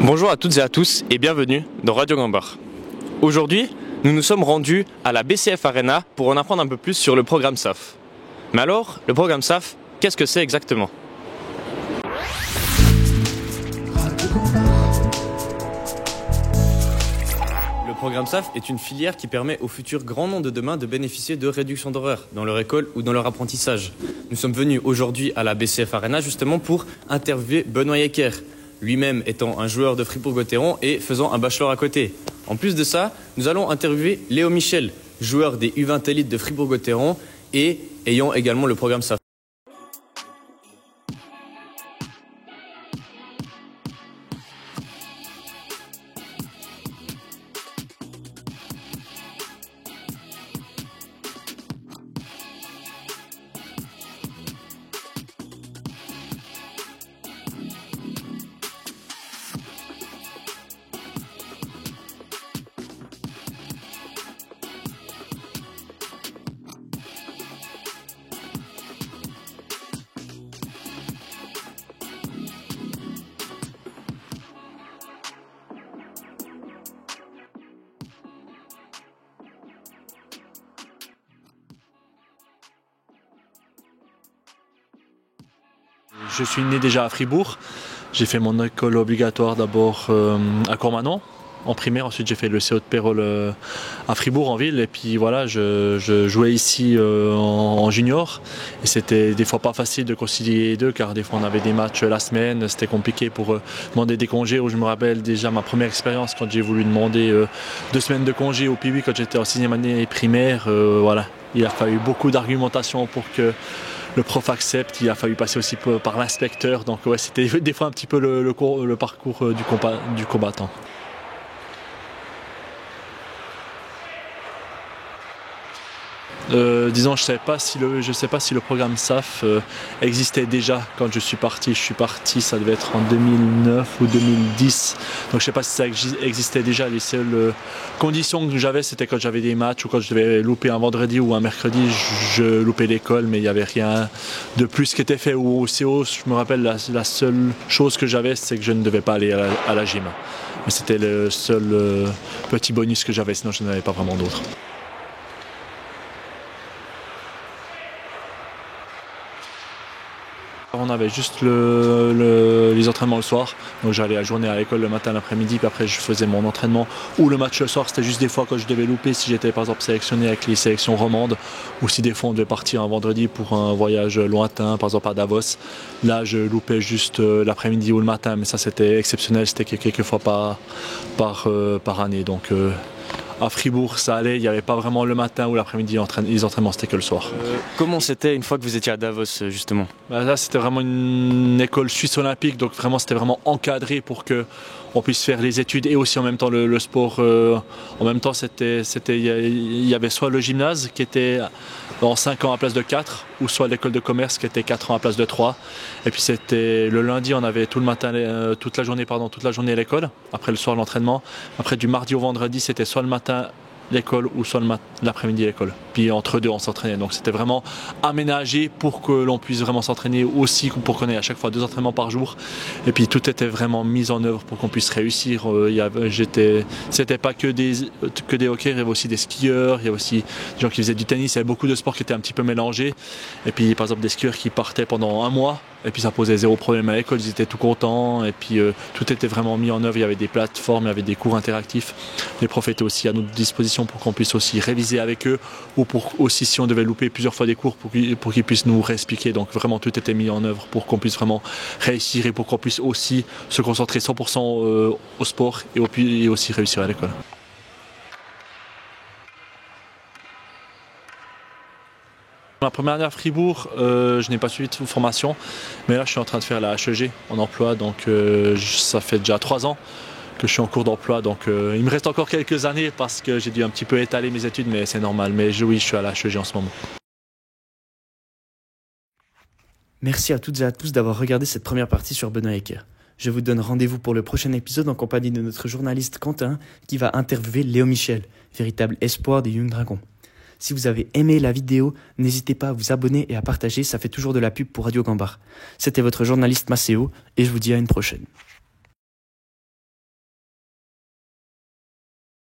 Bonjour à toutes et à tous et bienvenue dans Radio Gambard. Aujourd'hui, nous nous sommes rendus à la BCF Arena pour en apprendre un peu plus sur le programme SAF. Mais alors, le programme SAF, qu'est-ce que c'est exactement ? Le programme SAF est une filière qui permet aux futurs grands noms de demain de bénéficier de réductions d'horaires dans leur école ou dans leur apprentissage. Nous sommes venus aujourd'hui à la BCF Arena justement pour interviewer Benoît Yecker, lui-même étant un joueur de Fribourg-Gotteron et faisant un bachelor à côté. En plus de ça, nous allons interviewer Léo Michel, joueur des U20 élites de Fribourg-Gotteron et ayant également le programme SAF. Je suis né déjà à Fribourg. J'ai fait mon école obligatoire d'abord à Courmanon en primaire. Ensuite, j'ai fait le CO de Pérol à Fribourg en ville. Et puis voilà, je jouais ici en junior. Et c'était des fois pas facile de concilier les deux car des fois on avait des matchs la semaine. C'était compliqué pour demander des congés. Je me rappelle déjà ma première expérience quand j'ai voulu demander 2 semaines de congé au PIB quand j'étais en 6e année primaire. Voilà, il a fallu beaucoup d'argumentation pour que le prof accepte, il a fallu passer aussi par l'inspecteur, donc ouais, c'était des fois un petit peu le parcours du combattant. Disons, je ne sais pas si le programme SAF existait déjà quand je suis parti. Je suis parti, ça devait être en 2009 ou 2010. Donc je ne sais pas si ça existait déjà. Les seules conditions que j'avais, c'était quand j'avais des matchs ou quand je devais louper un vendredi ou un mercredi, je loupais l'école, mais il n'y avait rien de plus qui était fait. Ou au CO, je me rappelle, la seule chose que j'avais, c'est que je ne devais pas aller à la gym. Mais c'était le seul petit bonus que j'avais, sinon je n'en avais pas vraiment d'autres. On avait juste les entraînements le soir, donc j'allais la journée à l'école le matin, l'après-midi, puis après je faisais mon entraînement ou le match le soir. C'était juste des fois quand je devais louper, si j'étais par exemple sélectionné avec les sélections romandes, ou si des fois on devait partir un vendredi pour un voyage lointain, par exemple à Davos. Là je loupais juste l'après-midi ou le matin, mais ça c'était exceptionnel, c'était quelques fois par année. Donc à Fribourg, ça allait, il n'y avait pas vraiment le matin ou l'après-midi, les entraînements, c'était que le soir. Comment c'était une fois que vous étiez à Davos, justement ? Là, c'était vraiment une école suisse olympique, donc vraiment, c'était vraiment encadré pour qu'on puisse faire les études et aussi en même temps le sport. En même temps, il y avait soit le gymnase qui était en 5 ans à la place de 4, ou soit l'école de commerce qui était 4 ans à la place de 3. Et puis c'était le lundi, on avait toute la journée à l'école. Après le soir, l'entraînement. Après du mardi au vendredi, c'était soit le matin l'école ou soit l'après-midi l'école. Puis entre deux, on s'entraînait. Donc c'était vraiment aménagé pour que l'on puisse vraiment s'entraîner aussi, pour qu'on ait à chaque fois 2 entraînements par jour. Et puis tout était vraiment mis en œuvre pour qu'on puisse réussir. C'était pas que des hockey, il y avait aussi des skieurs, il y avait aussi des gens qui faisaient du tennis, il y avait beaucoup de sports qui étaient un petit peu mélangés. Et puis par exemple des skieurs qui partaient pendant 1 mois. Et puis ça posait 0 problème à l'école, ils étaient tout contents. Et puis tout était vraiment mis en œuvre, il y avait des plateformes, il y avait des cours interactifs. Les profs étaient aussi à notre disposition pour qu'on puisse aussi réviser avec eux, ou pour aussi si on devait louper plusieurs fois des cours pour qu'ils puissent nous réexpliquer. Donc vraiment tout était mis en œuvre pour qu'on puisse vraiment réussir et pour qu'on puisse aussi se concentrer 100% au sport et aussi réussir à l'école. Ma première année à Fribourg, je n'ai pas suivi de formation, mais là je suis en train de faire la HEG en emploi, donc ça fait déjà 3 ans que je suis en cours d'emploi, donc il me reste encore quelques années parce que j'ai dû un petit peu étaler mes études, mais c'est normal. Mais oui, je suis à la HEG en ce moment. Merci à toutes et à tous d'avoir regardé cette première partie sur Benoît Yecker. Je vous donne rendez-vous pour le prochain épisode en compagnie de notre journaliste Quentin qui va interviewer Léo Michel, véritable espoir des Young Dragons. Si vous avez aimé la vidéo, n'hésitez pas à vous abonner et à partager, ça fait toujours de la pub pour Radio Gambard. C'était votre journaliste Maceo et je vous dis à une prochaine.